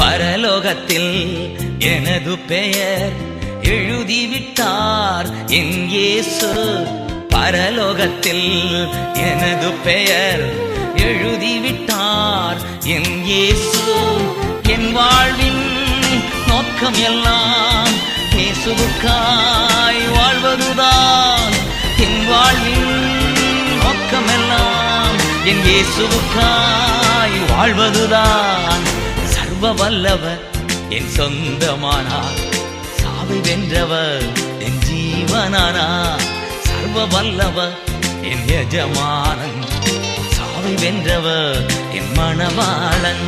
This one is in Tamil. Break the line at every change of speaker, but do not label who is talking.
பரலோகத்தில் எனது பெயர் எழுதிவிட்டார் என் இயேசு. பரலோகத்தில் எனது பெயர் எழுதிவிட்டார் என் இயேசு. என் வாழ்வின் நோக்கம் எல்லாம் இயேசுவுக்காய் வாழ்வதுதான். என் வாழ்வின் நோக்கம் எல்லாம் என் இயேசுவுக்காய் வாழ்வதுதான். சர்வ வல்லவர் என் சொந்தமானார், சாவை வென்றவர் என் ஜீவனானார். சர்வ வல்லவர் என் எஜமானன், சாவை வென்றவர் என் மணவாளன்.